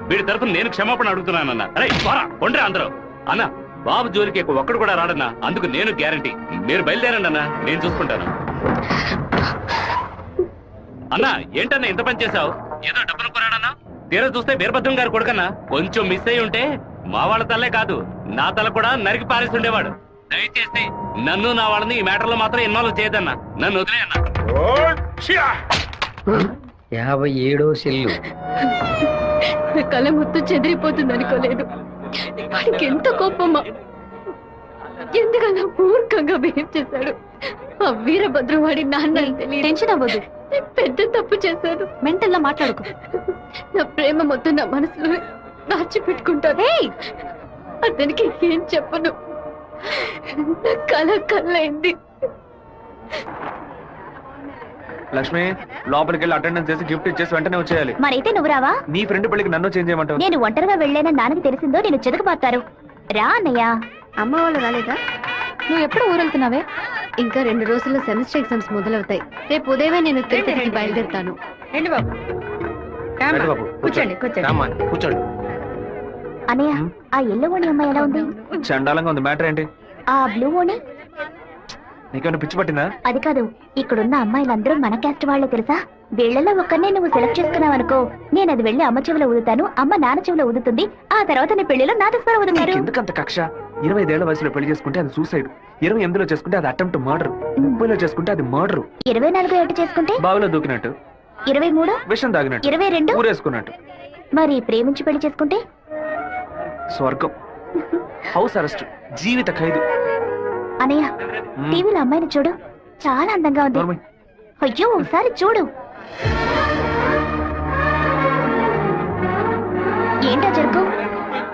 వీడి తరఫున నేను క్షమాపణ అడుగుతున్నానన్న. రేయ్ పోరా, కొండ్రా అందరూ. అన్న బాబు జోలికి ఒక్కడు కూడా రాడన్నా, అందుకు నేను గ్యారంటీ. మీరు బయలుదేరండి అన్న, నేను చూసుకుంటాను. అన్నా ఏంటన్నా ఇంత పని చేశావు? ఏదో డబ్బులు కొరాడన్నా, తీరా చూస్తే వీరభద్రం గారు కొడుకన్నా. కొంచెం మిస్ అయి ఉంటే మా వాళ్ళ తల్లే కాదు నా తల కూడా నరికి పారేసి ఉండేవాడు. దయచేసి నన్ను నా వాళ్ళని ఈ మ్యాటర్ లో మాత్రం ఇన్వాల్వ్ చేయదన్నా. నన్ను వదిలేయన్నా. 57వ సెల్లు. కళ మొత్తం చెదిరిపోతుంది అనుకోలేదు. వాడికి ఎంత కోపమా, ఎందుకన్నా మూర్ఖంగా బిహేవ్ చేశాడు. ఆ వీరభద్రం వాడి నాన్న. టెన్షన్ అవ్వదు, పెద్ద తప్పు చేశాడు. మెంటల్లా మాట్లాడుకో. నా ప్రేమ మొత్తం నా మనసులో దాచిపెట్టుకుంటాను. అతనికి ఏం చెప్పను. నా కళ కళ్ళైంది. లక్ష్మి లోపలికి వెళ్ళి అటెండెన్స్ చేసి గిఫ్ట్ ఇచ్చేసి వెంటనే వచ్చేయాలి. మరైతే నువ్వు రావా? నీ ఫ్రెండ్ పెళ్లికి నన్ను చేంజ్ చేయమంటావు? నేను ఒంటరిగా వెళ్ళానని నాన్నకి తెలిసిందో నేను చెదకబారుతారు. రా అన్నయ్య. అమ్మ వాళ్ళు రాలేదా? నువ్వు ఎప్పుడు ఊరెళ్తున్నావే? ఇంకా 2 రోజుల్లో సెమిస్టర్ ఎగ్జామ్స్ మొదలవుతాయి. రేపు ఉదయమే నేను తిరుపతికి బయలుదేరుతాను. రండి బాబు. కూర్చోండి కూర్చోండి. అన్నయ్య, ఆ ఎల్లో ఓణి అమ్మాయి ఎలా ఉంది? చండాలంగా ఉంది. మ్యాటర్ ఏంటి? ఆ బ్లూ ఓణి నీకేమైనా పిచ్చి పట్టిందా? అది కాదు, ఇక్కడున్న అమ్మాయిలందరూ మన క్యాస్ట్ వాళ్ళే తెలుసా? వీళ్ళలో ఒక్కనే నువ్వు సెలెక్ట్ చేసుకున్నావు అనుకో, నేను అది వెళ్ళి అమ్మ చెవిలో ఊదుతాను, అమ్మ నాన్న చెవిలో ఊదుతుంది, ఆ తర్వాత నీ పెళ్లిలో నా దస్వరం ఊదుతారు. ఎందుకంత కక్ష? 25 ఏళ్ల వయసులో పెళ్లి చేసుకుంటే అది సూసైడ్, 28లో చేసుకుంటే అది అటెంప్ట్ మర్డర్, 30లో చేసుకుంటే అది మర్డర్, 24 ఏట చేసుకుంటే బావిలో దూకినట్టు, 23 విషం తాగినట్టు, 22 ఊరేసుకున్నట్టు. మరి ప్రేమించి పెళ్లి చేసుకుంటే స్వర్గం, హౌస్ అరెస్ట్, జీవిత ఖైదు. అనయ్య, టీవీలో అమ్మాయిని చూడు, చాలా అందంగా ఉంది. అయ్యో ఒకసారి చూడు. ఏంటో జరుగు,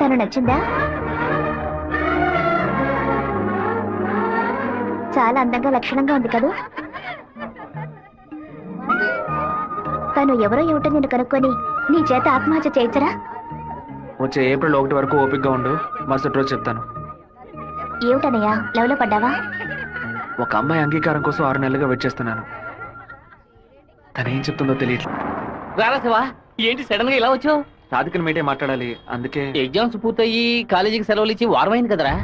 తను నచ్చిందా? చాలా అందంగా లక్షణంగా ఉంది కదూ. తను ఎవరో ఏమిటో నేను కనుక్కొని నీ చేత ఆత్మహత్య చేయించరా? వచ్చే ఏప్రిల్ 1 వరకు ఓపికగా ఉండు, మరుసటి రోజు చెప్తాను. ఏమిటనయ్యా, లవ్లో పడ్డావా? ఒక అమ్మాయి అంగీకారం కోసం 6 నెలలుగా వెయిట్ చేస్తున్నాను. తనేం చెప్తుందో తెలియట్లేదు. రారా శివా, ఏంటి సడన్ గా ఇలా వచ్చావు? సాధికని మీటే మాట్లాడాలి, అందుకే. ఎగ్జామ్స్ పూర్తయ్యి కాలేజీకి సెలవులు ఇచ్చి వారమైంది కదరా.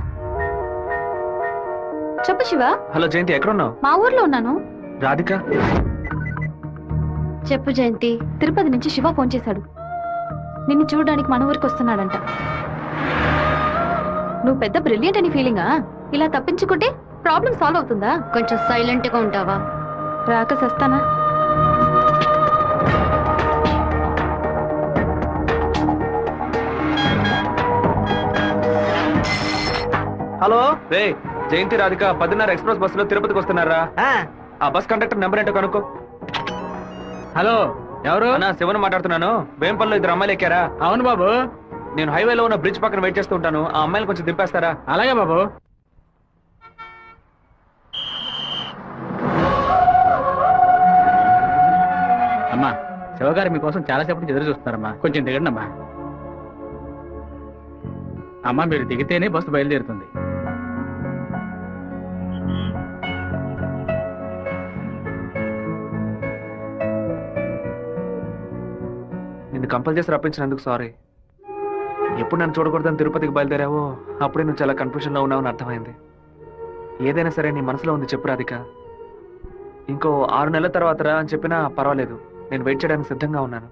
చెప్పు శివ. హలో జయంతి, ఎక్కడున్నావు? మా ఊర్లో ఉన్నాను. రాధిక చెప్పు జయంతి. తిరుపతి నుంచి శివ ఫోన్ చేశాడు. నిన్ను చూడడానికి మన ఊరికి వస్తున్నాడంట. నువ్వు పెద్ద బ్రిలియంట్ అని ఫీలింగా? ఇలా తప్పించుకుంటే ప్రాబ్లం సాల్వ్ అవుతుందా? కొంచెం సైలెంట్ గా ఉంటావా? రాక సస్తానా? హలో రే జయంతి రాధిక 10:30 ఎక్స్ప్రెస్ బస్సులో తిరుపతికి వస్తున్నారా? ఆ బస్ కండక్టర్ నెంబర్ ఏంటో కనుక్కో. హలో, ఎవరు? అన్నా శివన్ మాట్లాడుతున్నాను. వేంపల్లో 2 అమ్మాయిలు ఎక్కారా? అవును బాబు. నేను హైవేలో ఉన్న బ్రిడ్జ్ పక్కన వెయిట్ చేస్తూ ఉంటాను. ఆ అమ్మాయిలు కొంచెం దింపేస్తారా? అలాగే బాబు. అమ్మా, శివగారు మీకోసం చాలాసేపు నుంచి ఎదురు చూస్తున్నారమ్మా. కొంచెం దిగండి అమ్మా. అమ్మా, మీరు దిగితేనే బస్సు బయలుదేరుతుంది. నిన్ను కంపల్ చేసి రప్పించినందుకు సారీ. ఎప్పుడు నన్ను చూడకూడదని తిరుపతికి బయలుదేరావో అప్పుడే నువ్వు చాలా కన్ఫ్యూజన్ లో ఉన్నావని అర్థమైంది. ఏదైనా సరే నీ మనసులో ఉంది చెప్పు రాధిక. ఇంకో 6 నెలల తర్వాత రా అని చెప్పినా పర్వాలేదు, నేను వెయిట్ చేయడానికి సిద్ధంగా ఉన్నాను.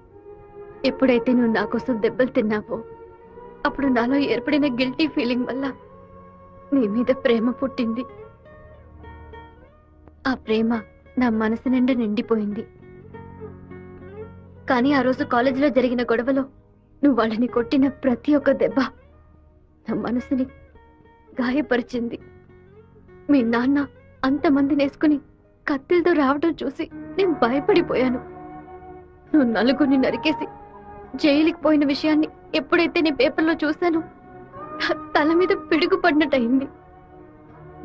ఎప్పుడైతే నువ్వు నా కోసం దెబ్బలు తిన్నావో అప్పుడు నాలో ఏర్పడిన గిల్టీ ఫీలింగ్ వల్ల నీ మీద ప్రేమ పుట్టింది. ఆ ప్రేమ నా మనసు నిండా నిండిపోయింది. కానీ ఆ రోజు కాలేజీలో జరిగిన గొడవలో నువ్వు వాళ్ళని కొట్టిన ప్రతి ఒక్క దెబ్బ నా మనసుని గాయపరిచింది. మీ నాన్న అంతమందిని వేసుకుని కత్తిలతో రావడం చూసి నేను భయపడిపోయాను. నువ్వు నలుగురిని నరికేసి జైలుకి పోయిన విషయాన్ని ఎప్పుడైతే నీ పేపర్లో చూశానో నా తల మీద పిడుగు పడినట్టయింది.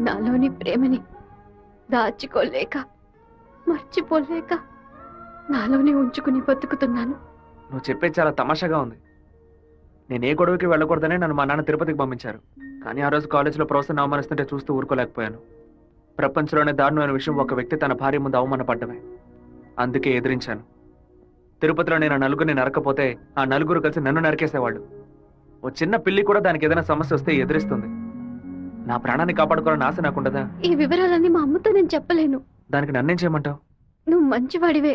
నాలోని ప్రేమని దాచుకోలేక మర్చిపోలేక నాలోనే ఉంచుకుని బతుకుతున్నాను. నువ్వు చెప్పేది చాలా తమాషాగా ఉంది. నేను ఏ గొడవకి వెళ్ళకూడదని నన్ను మా నాన్న తిరుపతికి పంపించారు. కానీ ఆ రోజు కాలేజీలో ప్రొఫెసర్ని అవమానిస్తుంటే చూస్తూ ఊరుకోలేకపోయాను. ప్రపంచంలోనే దారుణమైన విషయం ఒక వ్యక్తి తన భార్య ముందు అవమానపడ్డమే. అందుకే ఎదిరించాను. తిరుపతిలో నేను ఆ నలుగురిని నరకపోతే ఆ నలుగురు కలిసి నన్ను నరికేసేవాళ్ళు. ఓ చిన్న పిల్లి కూడా దానికి ఏదైనా సమస్య వస్తే ఎదిరిస్తుంది. నా ప్రాణాన్ని కాపాడుకోవాలని ఆశ నాకుండదా? ఈ వివరాలన్నీ మా అమ్మతో నేను చెప్పలేను. దానికి నన్నేం చేయమంటావు? నువ్వు మంచివాడివే,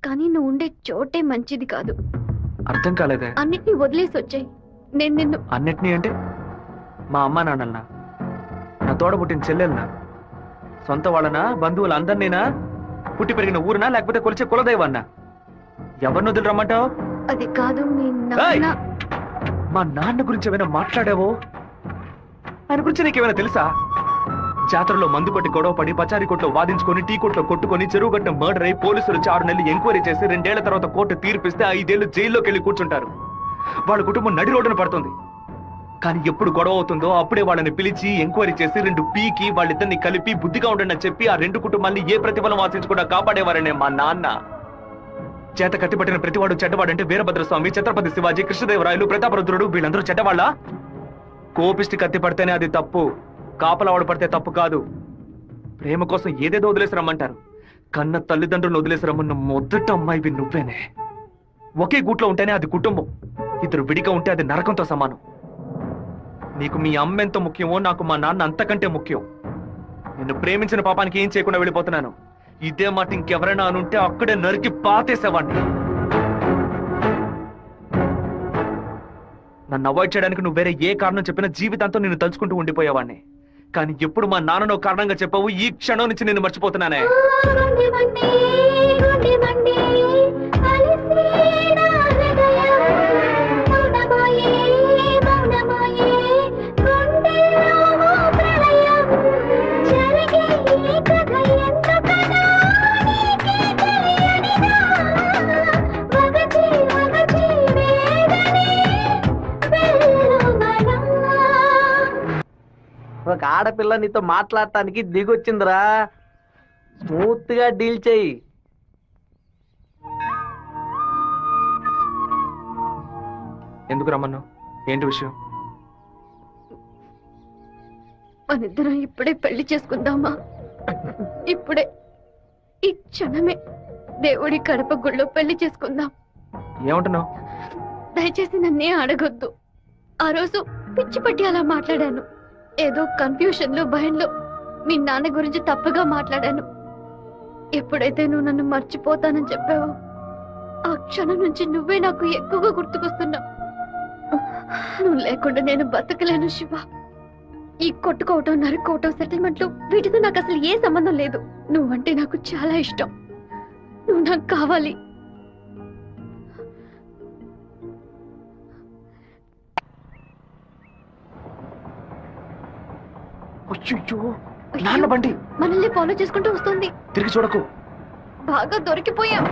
కానీ నువ్వు ఉండే చోటే మంచిది కాదు. అర్థం కాలేదే. అన్నిటినీ వదిలేసి వచ్చాయి. నేను నిన్ను అన్నిటినీ అంటే మా అమ్మ నాన్నలనా, నా తోడబుట్టిన చెల్లెలనా, సొంత వాళ్ళనా, బంధువులందరినీనా, పుట్టి పెరిగిన ఊరునా, లేకపోతే కొలిచే కులదైవాన్నా? ఎవరిని వదిలి రమ్మంటావు? అది కాదు మీ నాన్న. మా నాన్న గురించి ఏమైనా మాట్లాడావో? ఆయన గురించి నీకేమైనా తెలుసా? జాతరలో మందు కొట్టి గొడవ పడి పచారీ కొట్లో వాదించుకొని టీ కొట్లో కొట్టుకొని చెరువు గట్టిన మర్డర్ అయి పోలీసులు 6 నెలలు ఎంక్వైరీ చేసి 2 ఏళ్ల తర్వాత కోర్టు తీర్పిస్తే 5 ఏళ్లు జైల్లోకి వెళ్ళి కూర్చుంటారు. వాళ్ళ కుటుంబం నడి రోడ్డున పడుతుంది. కానీ ఎప్పుడు గొడవ అవుతుందో అప్పుడే వాళ్ళని పిలిచి ఎంక్వైరీ చేసి 2 పీకి వాళ్ళిద్దరిని కలిపి బుద్ధిగా ఉండండి అని చెప్పి ఆ 2 కుటుంబాన్ని ఏ ప్రతిఫలం ఆశించకుండా కాపాడేవారనే మా నాన్న. చేత కత్తిపట్టిన ప్రతివాడు చెడ్డవాడంటే వీరభద్రస్వామి, ఛత్రపతి శివాజీ, కృష్ణదేవరాయలు, ప్రతాపరుద్రుడు వీళ్ళందరూ చెడ్డవాళ్ళ? కోపిష్టి కత్తి పడితేనే అది తప్పు, కాపలవాడు పడితే తప్పు కాదు. ప్రేమ కోసం ఏదేదో వదిలేసి రమ్మంటారు. కన్న తల్లిదండ్రులను వదిలేసి రమ్మన్న మొదటి అమ్మాయివి నువ్వేనే. ఒకే గూట్లో ఉంటేనే అది కుటుంబం, 2 విడిగా ఉంటే అది నరకంతో సమానం. నీకు మీ అమ్మ ఎంత ముఖ్యమో నాకు మా నాన్న అంతకంటే ముఖ్యం. నిన్ను ప్రేమించిన పాపానికి ఏం చేయకుండా వెళ్ళిపోతున్నాను. ఇదే మాట ఇంకెవరైనా అనుంటే అక్కడే నరికి పాతేసేవాడిని. నన్ను అవాయిడ్ చేయడానికి నువ్వు వేరే ఏ కారణం చెప్పినా జీవితాంతం నిన్ను తలుచుకుంటూ ఉండిపోయేవాడిని. కానీ ఎప్పుడు మా నాన్ననో కారణంగా చెప్పావు, ఈ క్షణం నుంచి నేను మర్చిపోతున్నానే. ఒక ఆడపిల్ల నీతో మాట్లాడటానికి దిగొచ్చిందిరా. స్మూత్ గా డీల్ చెయ్యి. ఎందుకు రమ్మన్నావు? ఏంటి విషయం? మనిద్దరం ఇప్పుడే పెళ్లి చేసుకుందామా? ఇప్పుడే, ఈ క్షణమే దేవుడి కడప గుళ్ళో పెళ్లి చేసుకుందాం. ఏమంటున్నావు? దయచేసి నన్నే అడగొద్దు. ఆ రోజు పిచ్చి పట్టి అలా మాట్లాడాను. ఏదో కన్ఫ్యూషన్ లో భయంలో మీ నాన్న గురించి తప్పుగా మాట్లాడాను. ఎప్పుడైతే నువ్వు నన్ను మర్చిపోతానని చెప్పావో ఆ క్షణం నుంచి నువ్వే నాకు ఎక్కువగా గుర్తుకొస్తున్నావు. నువ్వు లేకుండా నేను బతకలేను శివ. ఈ కొట్టుకోవటం నరుక్కోవటం సెటిల్మెంట్లు వీటితో నాకు అసలు ఏ సంబంధం లేదు. నువ్వంటే నాకు చాలా ఇష్టం. నువ్వు నాకు కావాలి. నాన్న బండి మనల్ని ఫాలో చేసుకుంటూ వస్తుంది. తిరిగి చూడకు. బాగా దొరికిపోయాం.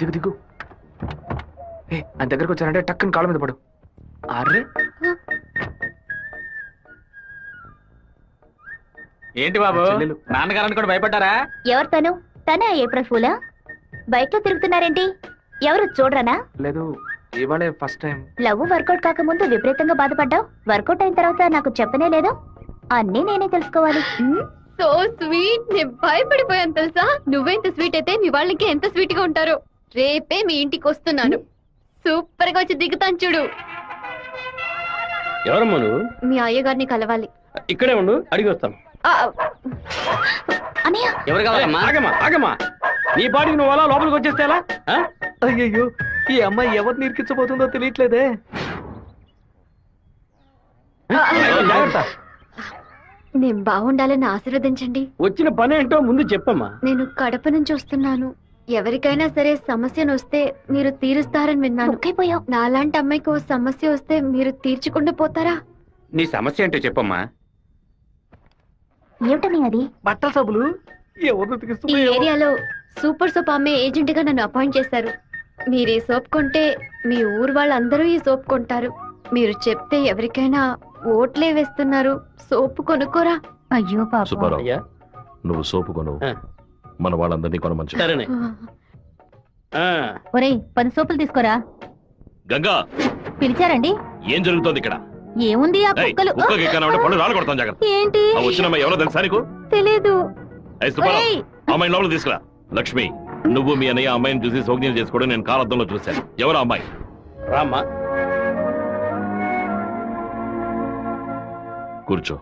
దిగు దిగు. ఆయన దగ్గరకు వచ్చానంటే టక్కుని కాళ్ళ మీద పడు. అర్రే ఏంటి బాబు, నాన్నగారని కూడా భయపడ్డారా? ఎవరు తను? తనే ఏప్రిల్ ఫూలా? బైక్ లో తిరుగుతున్నారేంటి? ఎవరు చూడరానా? లేదు, ఇవాళే ఫస్ట్ టైం. లవ్ వర్కౌట్ కాకముందు విపరీతంగా బాధపడ్డావు. వర్కౌట్ అయిన తర్వాత నాకు చెప్పనే లేదు. అన్నీ నేనే తెలుసుకోవాలి. So sweet. నేను భయపడిపోయాను తెలుసా. నువ్వెంత స్వీట్ అయితే మీ వాళ్ళకి ఎంత స్వీట్ గా ఉంటారో. రేపే మీ ఇంటికి వస్తున్నాను. సూపర్ గా వచ్చి దిగుతాను చూడు. ఎవరమ్మా నువ్వు? మీ అయ్యగారిని కలవాలి. ఇక్కడే ఉండు, అడిగి వస్తాను. అన్నయ్య ఎవరు కావాలమ్మా? ఆగమ్మా ఆగమ్మా, నీ పాటికి నువ్వు అలా లోపలికి వచ్చేస్తే ఎలా? అయ్యయ్యో, ఈ అమ్మాయి ఎవరు నిరికించబోతుందో తెలియట్లేదే. జాగ్రత్త. నేను బాగుండాలని ఆశీర్వదించండి. వచ్చిన పని ఏంటో ముందు చెప్పమ్మా. నేను కడప నుంచి వస్తున్నాను. ఎవరికైనా సరే సమస్యను వస్తే మీరు తీరుస్తారని విన్నాను. నాలాంటి అమ్మాయికి ఓ సమస్య వస్తే మీరు తీర్చకుండా పోతారా? నీ సమస్య ఏంటో చెప్పమ్మా. ఏమిటని అది? బట్టల సబ్బులు ఎవరు ఈ ఏరియాలో సూపర్ సోప్ అమ్మే ఏజెంట్ గా నన్ను అపాయింట్ చేశారు. మీరు ఈ సోప్ కొంటే మీ ఊరు వాళ్ళందరూ ఈ సోప్ కొంటారు. మీరు చెప్తే ఎవరికైనా ఓట్లే వేస్తున్నారు. సోపు కొనుక్కోరా. అయ్యో పాప. సుబ్బారావు, నువ్వు సోపు కొను, మన వాళ్ళందరినీ కొనమంచు. సరేనే. ఒరేయ్ 10 సోపులు తీసుకోరా. గంగా, పిలిచారండి? ఏం జరుగుతోంది ఇక్కడ? ఏముంది ఆ ఏయ్, కుక్కలు. కుక్కకి ఎక్కానంటే పళ్ళు రాళ్ళు కొడతాం, జాగ్రత్త. ఏంటి? ఆ వచ్చిన అమ్మాయి ఎవరో తెలుసా నీకు? తెలీదు. ఏయ్ సుబ్బారావు, ఒరేయ్. అమ్మాయిని లోపల తీసుకురా. లక్ష్మి, నువ్వు మీ అన్నయ్య అమ్మాయిని చూసి సౌజ్ఞం చేసుకోవడం నేను కాలద్దంలో చూశాను. ఎవరు అమ్మాయి? రామ్మా. కూర్చో.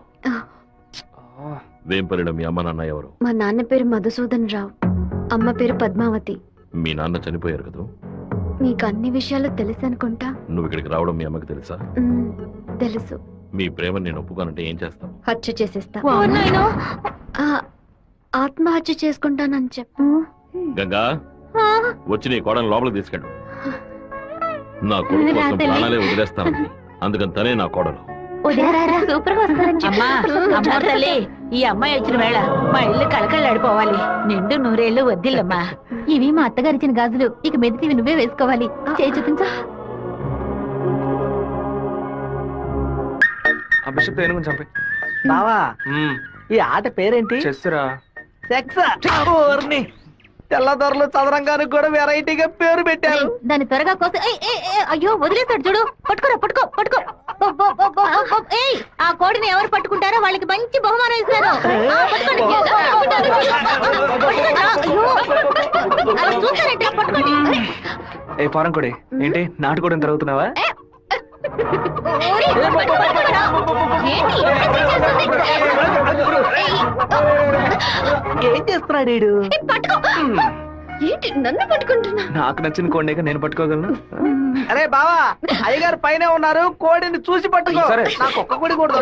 వేంపల్లిలో మీ అమ్మ నాన్న ఎవరు? మా నాన్న పేరు మధుసూదన్ రావు, అమ్మ పేరు పద్మావతి. మీ నాన్న చనిపోయారు కదా? మీకు అన్ని విషయాలు తెలుసు అనుకుంటా. నువ్వు ఇక్కడికి రావడం మీ అమ్మకి తెలుసా? తెలుసు. మీ ప్రేమని నేను ఒప్పుకోనంటే ఏం చేస్తావు? హత్య చేసేస్తా. ఓ నాయనో. ఆత్మహత్య చేసుకుంటానని చెప్పు. గంగా, వచ్చి నీ కోడని లోపలికి తీసుకెళ్ళు. నా కొడుకు కోసం ప్రాణాలే వదిలేస్తానండి, అందుకని తనే నా కోడలు. సూపర్ గా వస్తారని చెప్పి. ఈ అమ్మాయి వచ్చిన వేళ మా ఇల్లు కళకళలాడిపోవాలి. నిండు నూరేళ్లు వద్దిల్లమ్మా. ఇవి మా అత్తగారిచ్చిన గాజులు. ఇక మెదిటివి నువ్వే వేసుకోవాలి. చేయి చూపించా. ఆ బిషప్ ఏనుగుని చంపే. బావా, ఈ ఆట పేరేంటి? చెస్సురా. తెల్లదొరలు చదరంగానికి కూడా వెరైటీగా పేరు పెట్టారు. దాన్ని త్వరగా కోసి. అయ్యో వదిలేస్తాడు చూడు. పట్టుకోరా, పట్టుకో పట్టుకో. ఏయ్, ఆ కోడిని ఎవరు పట్టుకుంటారో వాళ్ళకి మంచి బహుమానం ఇస్తాను. చూస్తారంటే పట్టుకోండి. ఏ పారం కొడి, ఏంటి నాటుకోవడం జరుగుతున్నావా? ఏం చేస్తున్నాడు వీడు? ఏంటి నన్ను పట్టుకుంటున్నా? నాకు నచ్చిన కోడిని నేను పట్టుకోగలను. అరే బావా, అయ్యగారు పైన ఉన్నారు, కోడిని చూసి పట్టుకో. సరే. నాకు ఒక్క కోడి కూడా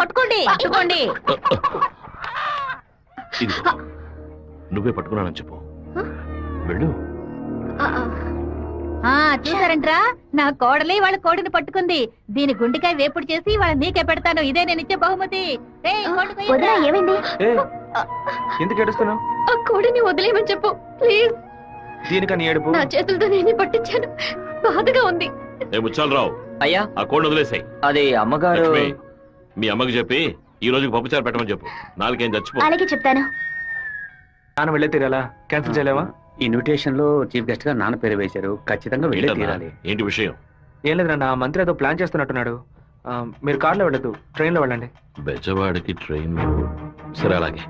పట్టుకోండి పట్టుకోండి. ఇదిగో, నువ్వే పట్టుకున్నానని చెప్పు. వెళ్ళు. చూసారంట్రా, నా కోడలే వాళ్ళ కోడిని పట్టుకుంది. దీని గుండెకాయ వేపుడు చేసి వాళ్ళ నీకే పెడతాను. ఇదే నేను ఇచ్చే బహుమతి. ఏమైంది? ఎందుకు ఏడుస్తున్నావు? ఆ కోడిని వదిలేయమని చెప్పు ప్లీజ్. దీనికని ఏడుపు? నా చేతులతో నేనే పట్టించాను, బాధగా ఉంది. ఏ ముచ్చాలరావు, అయ్యా ఆ కోడిని వదిలేసాయి. అది అమ్మగారు. లక్ష్మి, మీ అమ్మకి చెప్పి ఈ రోజుకి పప్పుచారు పెట్టమని చెప్పు. నాలుగేం చచ్చిపో. అలాగే చెప్తాను. నాన్న వెళ్ళే తీరాలా? క్యాన్సిల్ చేయలేవా? ఇన్విటేషన్ లో చీఫ్ గెస్ట్ గా నాన్న పేరు వేశారు, ఖచ్చితంగా వెళ్ళే తీరాలి. ఏంటి విషయం? ఏం లేదు నాన్న, మంత్రి ఏదో ప్లాన్ చేస్తున్నట్టున్నాడు. మీరు కార్లో వెళ్ళదు, ట్రైన్లో వెళ్ళండి. బెజవాడికి ట్రైన్. సరే అలాగే.